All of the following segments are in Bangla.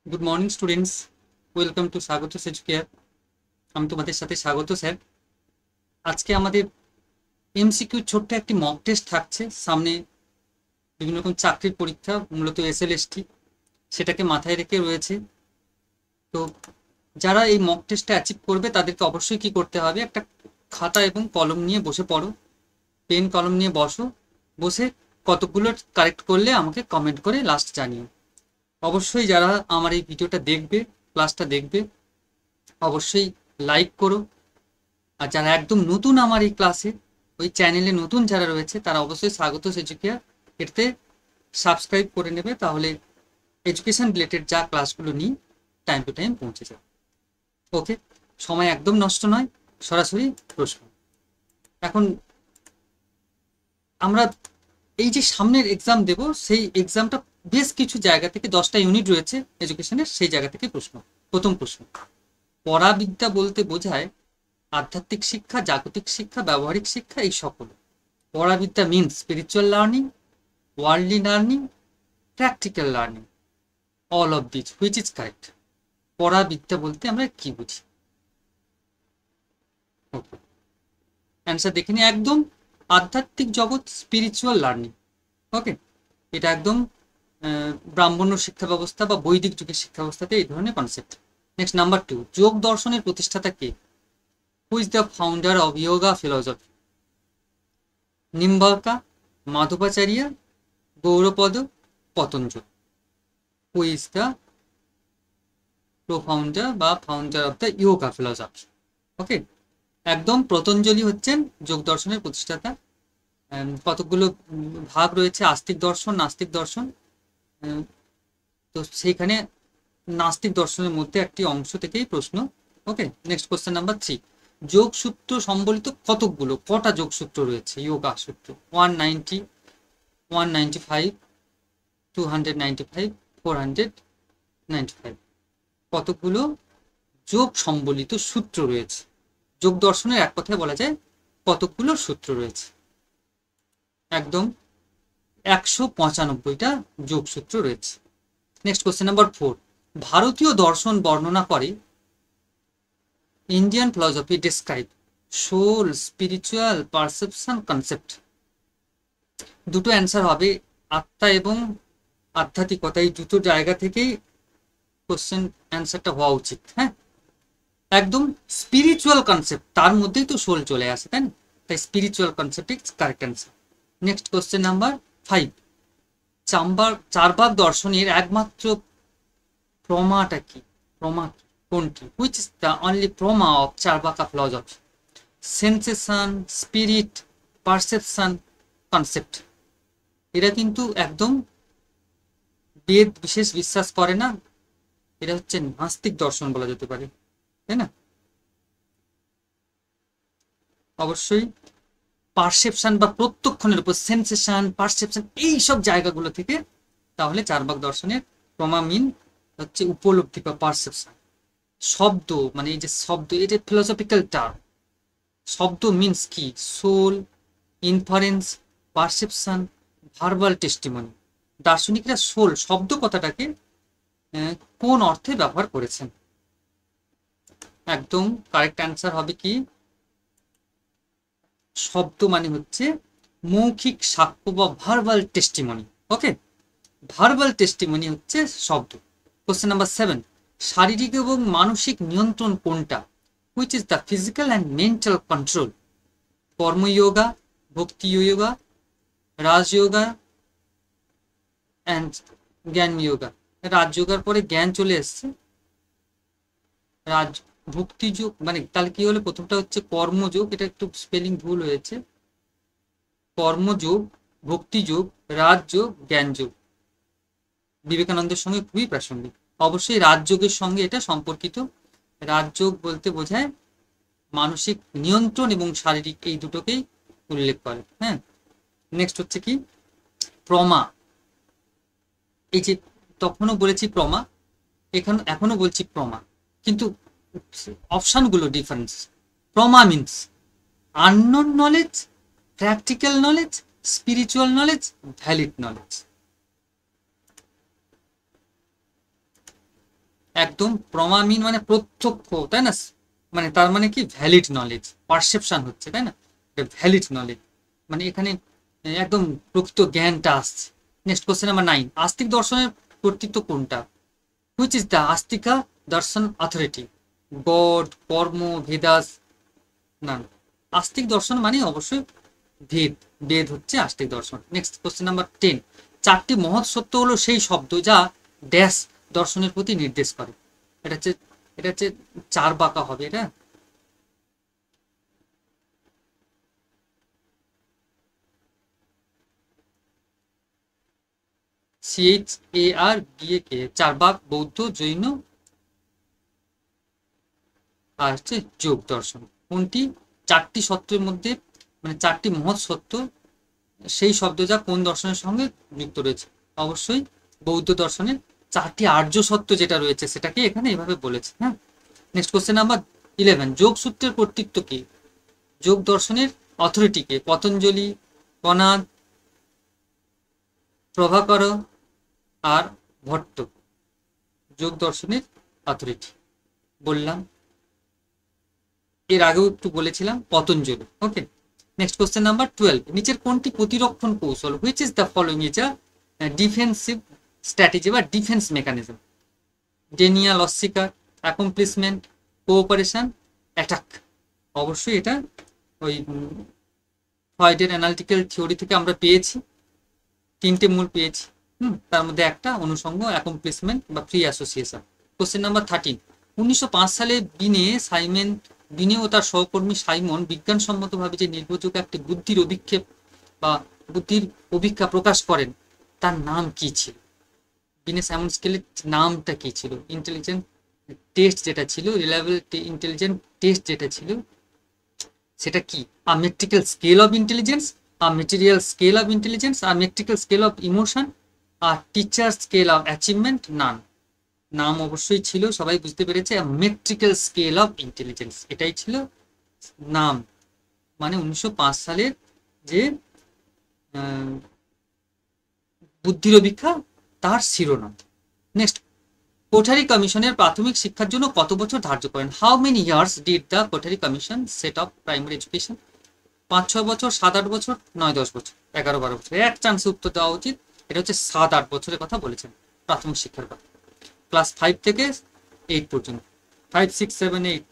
Good morning students, welcome to স্বাগত এডুকেয়ার। আমি তোমাদের সাথে স্বাগত স্যার। আজকে আমাদের এমসিকিউ ছোট্ট একটি মক টেস্ট থাকছে সামনে। বিভিন্ন রকম চাকরির পরীক্ষা, মূলত এসএলএসটি, সেটাকে মাথায় রেখে রয়েছে। তো যারা এই মক টেস্টটা অ্যাচিভ করবে তাদেরকে অবশ্যই কি করতে হবে, একটা খাতা এবং কলম নিয়ে বসে পড়ো, পেন কলম নিয়ে বসো, বসে কতগুলো কারেক্ট করলে আমাকে কমেন্ট করে লাস্ট জানিও। অবশ্যই যারা আমার এই ভিডিওটা দেখবে, ক্লাসটা দেখবে, অবশ্যই লাইক করো। আর যারা একদম নতুন আমার এই ক্লাসে, ওই চ্যানেলে নতুন যারা রয়েছে, তারা অবশ্যই স্বাগত এডুকেয়ার এতে সাবস্ক্রাইব করে নেবে, তাহলে এডুকেশন রিলেটেড যা ক্লাসগুলো নিই টাইম টু টাইম পৌঁছে যাবে। ওকে, সময় একদম নষ্ট নয়, সরাসরি প্রশ্ন। এখন আমরা এই যে সামনের এক্সাম দেব, সেই এক্সামটা বেশ কিছু জায়গা থেকে 10টা ইউনিট রয়েছে এডুকেশনের, সেই জায়গা থেকে প্রশ্ন। প্রথম প্রশ্ন, পরাবিদ্যা বলতে বোঝায় আধ্যাত্মিক শিক্ষা, জাগতিক শিক্ষা, ব্যবহারিক শিক্ষা, এই সকল। পরাবিদ্যা means spiritual learning, worldly learning, practical learning, all of this which is correct? পরাবিদ্যা বলতে আমরা কি বুঝি? ওকে, অ্যান্সার দেখে নিই। একদম আধ্যাত্মিক জগৎ, স্পিরিচুয়াল লার্নিং। ওকে, এটা একদম ব্রাহ্মণ্য শিক্ষা ব্যবস্থা বা বৈদিক যুগের শিক্ষা ব্যবস্থাতে এই ধরনের কনসেপ্ট। নেক্সট, নাম্বার 2, যোগ দর্শনের প্রতিষ্ঠাতা কে? Who is the founder of yoga philosophy? Nimbarka, Madhvacharya, Gaudapada, Patanjali. Who is the pro founder বা founder of the yoga philosophy? Okay, একদম পতঞ্জলি হচ্ছেন যোগ দর্শনের প্রতিষ্ঠাতা। কতগুলো ভাগ রয়েছে, আস্তিক দর্শন, নাস্তিক দর্শন। তো সেইখানে নাস্তিক দর্শনের মধ্যে একটি অংশ থেকেই প্রশ্ন। ওকে, নেক্সট কোশ্চেন নাম্বার 3, যোগসূত্র সম্বলিত কটা যোগসূত্র রয়েছে? যোগা সূত্র 190, 195, 295, 495। কতগুলো যোগ সম্বলিত সূত্র রয়েছে? যোগ দর্শনের এক কথায় বলা যায় কতগুলো সূত্র রয়েছে? একদম 195টা যোগসূত্র রয়েছে। নেক্সট কোশ্চেন নাম্বার 4, ভারতীয় দর্শন বর্ণনা করে Indian philosophy describe soul, spiritual, perception, concept. দুটো অ্যান্সার হবে, আত্মা এবং আধ্যাত্মিকতা, এই দুটো জায়গা থেকেই কোশ্চেন অ্যান্সারটা হওয়া উচিত। হ্যাঁ, একদম স্পিরিচুয়াল কনসেপ্ট, তার মধ্যেই তো সোল চলে আসে, তাই না? তাই spiritual concept is correct answer. Next question number 5, Charvaka দর্শনের একমাত্র প্রমাটা কি? প্রমা কোনটি? হুইচ ইজ দ্য অনলি প্রমা অফ Charvaka philosophy? Sensation, spirit, perception, concept. এরা কিন্তু একদম বেদ বিশেষ বিশ্বাস করে না, এটা হচ্ছে নাস্তিক দর্শন বলা যেতে পারে, তাই না? অবশ্যই পারসেপশন বা প্রত্যক্ষণের উপর, সেন্সেশন, পারসেপশন, এই সব জায়গাগুলো থেকে তাহলে চারবাক দর্শনের প্রমা মিন হচ্ছে উপলব্ধি বা পারসেপশন। শব্দ, মানে এই যে শব্দ, এই যে ফিলোসফিক্যাল টার্ম, শব্দ মিনস কি? Soul, inference, perception, verbal testimony. দার্শনিকরা সোল শব্দ কথাটাকে কোন অর্থে ব্যবহার করেছেন? একদম কারেক্ট অ্যান্সার হবে কি, শব্দ মানে হচ্ছে মৌখিক সাক্ষ্য বা ভার্বাল টেস্টিমনি। ওকে, ভার্বাল টেস্টিমনি হচ্ছে শব্দ। কোশ্চেন নাম্বার 7, শারীরিক এবং মানসিক নিয়ন্ত্রণ কোনটা? Which is the physical and mental control? Karma yoga, bhakti yoga, রাজযোগা and জ্ঞান যোগা। রাজযোগার পরে জ্ঞান চলে এসছে, রাজ ভক্তি যোগ মানে তাহলে কি হলো? প্রথমটা হচ্ছে কর্মযোগ, এটা একটু স্পেলিং ভুল হয়েছে। কর্মযোগ, ভক্তিযোগ, রাজযোগ, জ্ঞানযোগ বিবেকানন্দের সঙ্গে খুবই প্রাসঙ্গিক। অবশ্যই রাজযোগের সঙ্গে এটা সম্পর্কিত। রাজযোগ বলতে বোঝায় মানসিক নিয়ন্ত্রণ এবং শারীরিক, এই দুটোকেই উল্লেখ করে। হ্যাঁ, নেক্সট হচ্ছে কি, প্রমা। এই যে তখনও বলেছি প্রমা, এখনো বলছি প্রমা, কিন্তু অপশানগুলো ডিফারেন্স। প্রমা means unknown knowledge, practical knowledge, spiritual knowledge, valid knowledge. একদম প্রমামিন মানে প্রত্যক্ষ, তাই না? মানে তার মানে কি ভ্যালিড নলেজ, পারসেপশন হচ্ছে, তাই না? ভ্যালিড নলেজ মানে এখানে একদম প্রকৃত জ্ঞানটা আসছে। নেক্সট কোশ্চেন নাম্বার 9, আস্তিক দর্শনের কর্তৃত্ব কোনটা? হুইচ ইজ দ্য আস্তিকা দর্শন অথরিটি? গড, কর্ম, ভেদাস? না, আস্তিক দর্শন মানে অবশ্যই ভেদ, বেদ হচ্ছে আস্তিক দর্শন। নেক্সট কোশ্চেন নাম্বার 10, চারটি মহৎ সত্য হলো সেই শব্দ যা ড্যাশ দর্শনের প্রতি নির্দেশ করে। এটা হচ্ছে চার বাঁকা হবে এটা। CHARBAK, চারবাক, বৌদ্ধ, জৈন আর হচ্ছে যোগ দর্শন। কোনটি চারটি সত্যের মধ্যে, মানে চারটি মহৎ সত্য সেই শব্দ যা কোন দর্শনের সঙ্গে যুক্ত রয়েছে? অবশ্যই বৌদ্ধ দর্শনের চারটি আর্য সত্য যেটা রয়েছে সেটাকে এখানে এভাবে বলেছে। হ্যাঁ, নেক্সট কোশ্চেন নাম্বার 11, যোগ সূত্রের কর্তৃত্ব কি? যোগ দর্শনের অথরিটিকে? পতঞ্জলি, কনাদ, প্রভাকর আর ভট্ট। যোগ দর্শনের অথরিটি বললাম, এর আগেও একটু বলেছিলাম পতঞ্জলি। ওকে, নেক্সট কোশ্চেন নাম্বার 12, নিচের কোনটি প্রতিরক্ষণ কৌশল? Which is the following is a defensive strategy বা ডিফেন্স মেকানিজম? ডেনিয়াল অস্বীকার, অ্যাকমপ্লিশমেন্ট, কোঅপারেশন, অ্যাটাক। অবশ্যই এটা ওই ফ্রয়েডের অ্যানালিটিক্যাল থিওরি থেকে আমরা পেয়েছি, তিনটে মূল পেয়েছি। তার মধ্যে একটা অনুষঙ্গ, অ্যাকমপ্লিশমেন্ট বা ফ্রি অ্যাসোসিয়েশন। কোশ্চেন নাম্বার 13, 1905 সালে বিনে ও তার সহকর্মী সাইমন বিজ্ঞানসম্মতভাবে যে নির্ভরযোগ্য একটি বুদ্ধির অভিক্ষেপ বা বুদ্ধির অভিক্ষা প্রকাশ করেন তার নাম কি ছিল? বিনে সাইমন স্কেলের নামটা কি ছিল? ইন্টেলিজেন্ট টেস্ট যেটা ছিল, রিলায়েবল ইন্টেলিজেন্ট টেস্ট যেটা ছিল সেটা কি? A metrical scale of intelligence, a material scale of intelligence, a metrical scale of emotion, আর teacher scale of achievement? None. নাম অবশ্যই ছিল, সবাই বুঝতে পেরেছে, মেট্রিক্যাল স্কেল অফ ইন্টেলিজেন্স এটাই ছিল নাম। মানে 1905 সালের যে বুদ্ধির অভিক্ষা তার শিরোনাম। নেক্সট, কোঠারি কমিশনের প্রাথমিক শিক্ষার জন্য কত বছর ধার্য করেন? How many years did the Kothari commission set of primary education? 5-6 বছর, 7-8 বছর, 9-10 বছর, 11-12 বছর? এক চান্সে উত্তর দেওয়া উচিত। এটা হচ্ছে 7-8 বছরের কথা বলেছেন প্রাথমিক শিক্ষার কথা, ক্লাস 5 থেকে 8 পর্যন্ত। 5, 6, 7, 8,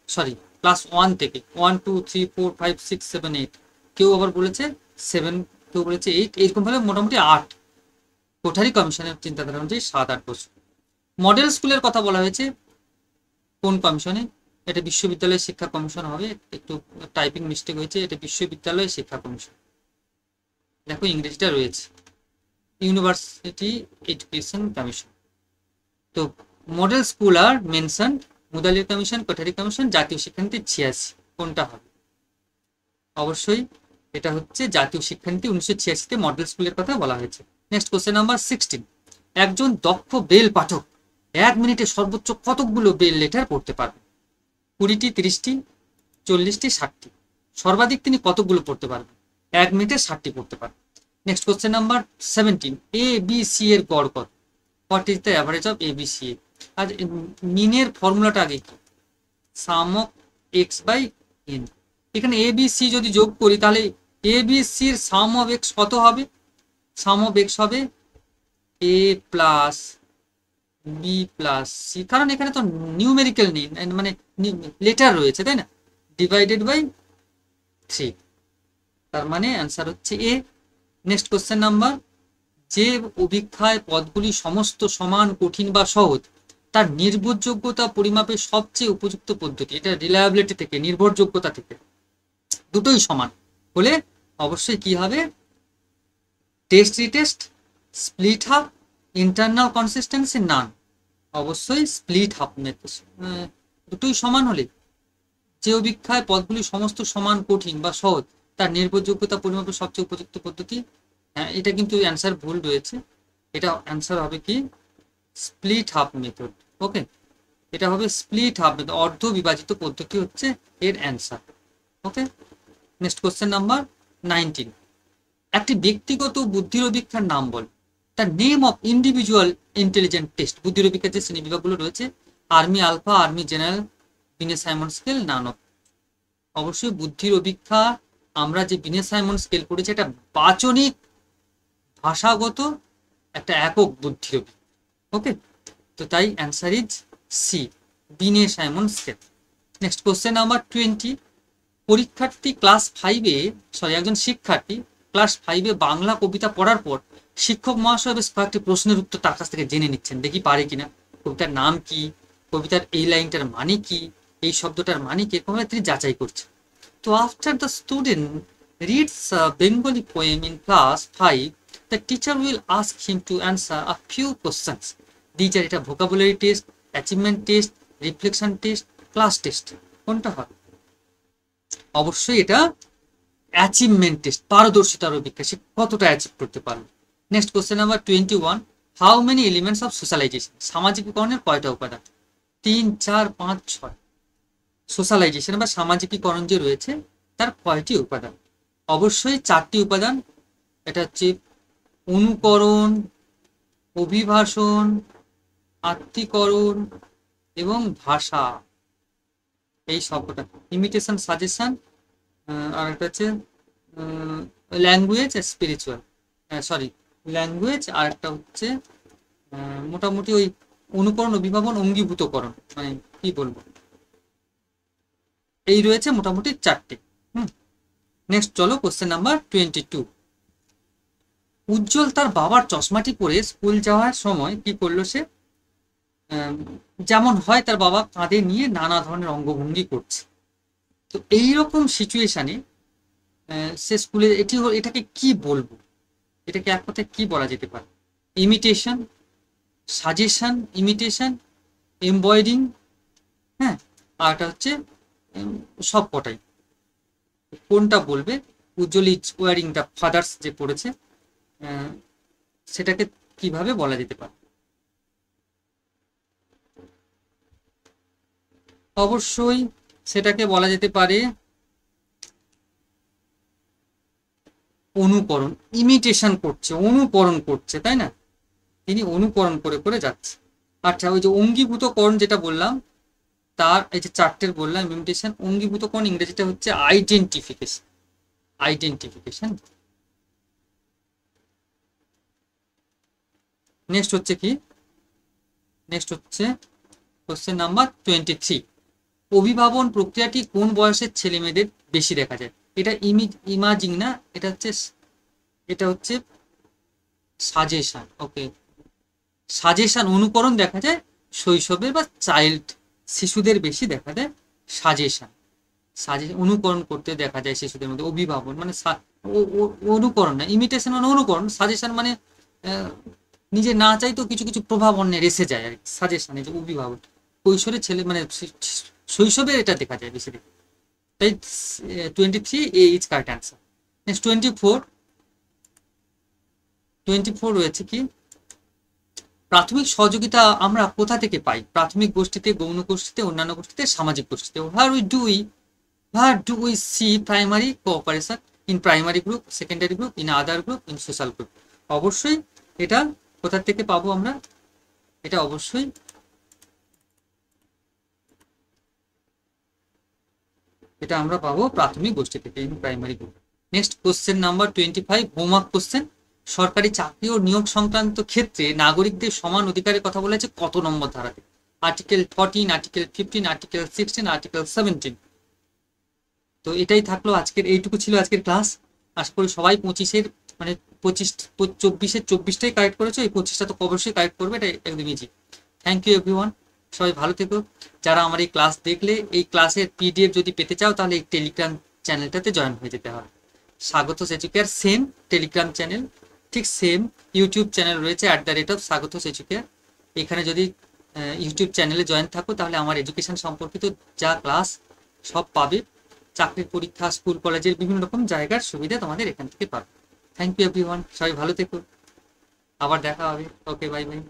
সরি, ক্লাস 1 থেকে 1, 2, 3, 4, 5, 6, 7, 8, কেউ আবার বলেছে 7, কেউ বলেছে 8, এরকম ভাবে মোটামুটি 8। কোঠারি কমিশনের চিন্তাধারা অনুযায়ী 7-8 বছর। মডেল স্কুলের কথা বলা হয়েছে কোন কমিশনে? এটা বিশ্ববিদ্যালয় শিক্ষা কমিশন হবে, একটু টাইপিং মিস্টেক হয়েছে, এটা বিশ্ববিদ্যালয় শিক্ষা কমিশন। দেখো ইংরেজিটা রয়েছে, ইউনিভার্সিটি এডুকেশন কমিশন। তো মডেল স্কুল আর মেনশন মুদালির কমিশন, কোঠারি কমিশন, জাতীয় শিক্ষানীতি 86, কোনটা হবে? অবশ্যই এটা হচ্ছে জাতীয় শিক্ষানীতি 1986-তে মডেল স্কুলের কথা বলা হয়েছে। নেক্সট কোশ্চেন নাম্বার 16, একজন দক্ষ বেল পাঠক 1 মিনিটে সর্বোচ্চ কতগুলো বেল লেটার পড়তে পারবেন? 20টি, 30টি, 40টি, 60টি? সর্বাধিক তিনি কতগুলো পড়তে পারবেন? 1 মিনিটে 60টি পড়তে পারবেন। Next question number 17, A B C এর গড় কত? What is the average of A B C এ? আর মিনের ফর্মুলাটা আগে কি? Sum of x by n. এখানে এ বি সি যদি যোগ করি তাহলে এ বি সির সাম অফ এক্স কত হবে? সাম অফ এক্স হবে A plus B plus C, কারণ এখানে তো নিউমেরিক্যাল নেই, মানে লেটার রয়েছে, তাই না? ডিভাইডেড বাই 3, তার মানে অ্যান্সার হচ্ছে এ। নেক্সট কোশ্চেন নাম্বার, যে অভিক্ষায় পদগুলি সমস্ত সমান, কঠিন বা সহজ তার নির্ভরযোগ্যতা পরিমাপের সবচেয়ে উপযুক্ত পদ্ধতি? এটা রিলায়েবিলিটি থেকে, নির্ভরযোগ্যতা থেকে, দুটোই সমান হলে অবশ্যই কি হবে? Test retest, split half, internal consistency? None. অবশ্যই স্প্লিট হাফ মেথড। দুটোই সমান হলে, যে অভিক্ষায় পদগুলি সমস্ত সমান, কঠিন বা সহজ তার নির্ভরযোগ্যতা পরিমাপের সবচেয়ে উপযুক্ত পদ্ধতি। হ্যাঁ, এটা কিন্তু অ্যান্সার ভুল রয়েছে, এটা অ্যান্সার হবে কি? Split half method. ওকে, এটা হবে স্প্লিট হাফ মেথড, অর্ধ বিভাজিত পদ্ধতি হচ্ছে এর answer. Okay, next question number 19, একটি ব্যক্তিগত বুদ্ধির অভিক্ষার নাম বল। The name of individual intelligent test, বুদ্ধির পরীক্ষার যে শ্রেণী বিভাগগুলো রয়েছে, army alpha, army general, Binet Simon scale, none of. অবশ্যই বুদ্ধির অভিক্ষা আমরা যে বিনে সাইমন স্কেল করেছি এটা বাচনিক ভাষাগত একটা একক বুদ্ধির অভিক্ষা। ওকে, তো তাই অ্যান্সার ইজ সি, বিনে Simon scale. Next question number 20। পরীক্ষার্থী ক্লাস 5-এ একজন শিক্ষার্থী ক্লাস 5-এ বাংলা কবিতা পড়ার পর শিক্ষক মহাশয় বেশ কয়েকটি প্রশ্নের উত্তর তার কাছ থেকে জেনে নিচ্ছেন, দেখি পারে কিনা। কবিতার নাম কি, কবিতার এই লাইনটার মানে কি, এই শব্দটার মানে কি, এরকম তিনি যাচাই করছেন। তো after the student reads Bengali poem in class 5, the teacher will ask him to answer a few questions. Teacher এটা vocabulary test, achievement test, reflection test, class test, কোনটা হয়? অবশ্যই এটা অ্যাচিভমেন্ট টেস্ট, পারদর্শিতার অভিজ্ঞতা, সে কতটা অ্যাচিভ করতে পারবে। Next question number 21। How many elements of socialisation, সামাজিকীকরণের কয়টা উপাদান? 3, 4, 5, 6। সোশ্যালাইজেশন বা সামাজিকীকরণ যে রয়েছে তার কয়টি উপাদান? অবশ্যই 4টি উপাদান। এটা হচ্ছে অনুকরণ, অভিভাষণ, আত্মীকরণ এবং ভাষা। এই শব্দটা ইমিটেশন, সাজেশন, আর একটা হচ্ছে ল্যাঙ্গুয়েজ, স্পিরিচুয়াল, ল্যাঙ্গুয়েজ, আর একটা হচ্ছে মোটামুটি ওই অনুকরণ, অভিভাবন, অঙ্গীভূতকরণ, মানে কি বলবো, এই রয়েছে মোটামুটি 4টে। নেক্সট চলো কোশ্চেন নাম্বার 22। উজ্জ্বল তার বাবার চশমাটি পরে স্কুল যাওয়ার সময় কি করলো সে? যেমন হয় তার বাবা কাঁধে নিয়ে নানা ধরনের অঙ্গভঙ্গি করছে। তো এইরকম সিচুয়েশনে সে স্কুলে এটাকে কি বলবো, এটাকে এক কথায় কি বলা যেতে পারে? ইমিটেশন, সাজেশন, ইমিটেশন, এমব্রয়ডিং, হ্যাঁ, আর এটা হচ্ছে সব কটাই। কোনটা বলবে? উজ্জ্বল ইজ ওয়ারিং দ্য ফাদার্স যে পড়েছে, সেটাকে কিভাবে বলা যেতে পারে? অবশ্যই সেটাকে বলা যেতে পারে অনুকরণ। ইমিটেশন করছে, অনুকরণ করছে, তাই না? তিনি অনুকরণ করে করে যাচ্ছে। আচ্ছা, ওই যে অঙ্গীভূতকরণ যেটা বললাম, তার এই যে 4টের বললাম ইমিটেশন, অঙ্গীভূতকরণ ইংরেজিটা হচ্ছে আইডেন্টিফিকেশন। আইডেন্টিফিকেশন। নেক্সট হচ্ছে কি? নেক্সট হচ্ছে কোশ্চেন নাম্বার 23। অভিভাবন প্রক্রিয়াটি কোন বয়সের ছেলে মেয়েদের বেশি দেখা যায়? এটা ইমাজিং না, এটা হচ্ছে সাজেশন। ওকে, সাজেশন, অনুকরণ দেখা যায় শৈশবের বা চাইল্ড, শিশুদের বেশি দেখা যায় সাজেশন। অনুকরণ করতে দেখা যায় শিশুদের মধ্যে। অভিভাবন মানে অনুকরণ না, ইমিটেশন মানে অনুকরণ, সাজেশন মানে নিজে না চাইতেও কিছু কিছু প্রভাব অন্যের এসে যায় আর কি। সাজেশন, এই যে অভিভাবন, কৈশোরের ছেলে মানে শৈশবে এটা দেখা যায় বেশি। তাই 23 এ ইজ কারেক্ট অ্যান্সার। নেক্সট 24 রয়েছে কি? প্রাথমিক সহযোগিতা আমরা কোথা থেকে পাই? প্রাথমিক গোষ্ঠীতে, গৌণ গোষ্ঠীতে, অন্যান্য গোষ্ঠীতে, সামাজিক গোষ্ঠীতে। Where do we see primary cooperation? In primary group, secondary group, in other group, in social group. অবশ্যই এটা কোথা থেকে পাবো আমরা? এটা অবশ্যই এটা আমরা পাবো প্রাথমিক গোষ্ঠী থেকে, in primary group. Next question number 25, homework question. সরকারি চাকরি ও নিয়োগ সংক্রান্ত ক্ষেত্রে নাগরিকদের সমান অধিকারের কথা বলেছে কত নম্বর ধারাতে? Article 14, article 15, article 16, article 17। তো এটাই থাকলো আজকের, এইটুকু ছিল আজকের ক্লাস। আশা করি সবাই 24টাই কারেক্ট করেছো। এই 25টা তো অবশ্যই কারেক্ট করবে, এটা একদম ইজি। থ্যাংক ইউ এভরিওয়ান, সবাই ভালো থেকো। যারা আমার এই ক্লাস দেখলে, এই ক্লাসের পিডিএফ যদি পেতে চাও তাহলে এই টেলিগ্রাম চ্যানেলটাতে জয়েন হয়ে যেতে হবে। স্বাগত সেচুকেয়ার সেম টেলিগ্রাম চ্যানেল, ঠিক সেম ইউটিউব চ্যানেল রয়েছে @স্বাগত সেচুকেয়ার। এখানে যদি ইউটিউব চ্যানেলে জয়েন থাকো তাহলে আমার এডুকেশন সম্পর্কিত যা ক্লাস সব পাবে। চাকরির পরীক্ষা, স্কুল কলেজের বিভিন্ন রকম জায়গার সুবিধা তোমাদের এখান থেকে পাবে। থ্যাংক ইউ এভরিওয়ান, সবাই ভালো থেকো, আবার দেখা হবে। ওকে, বাই বাই।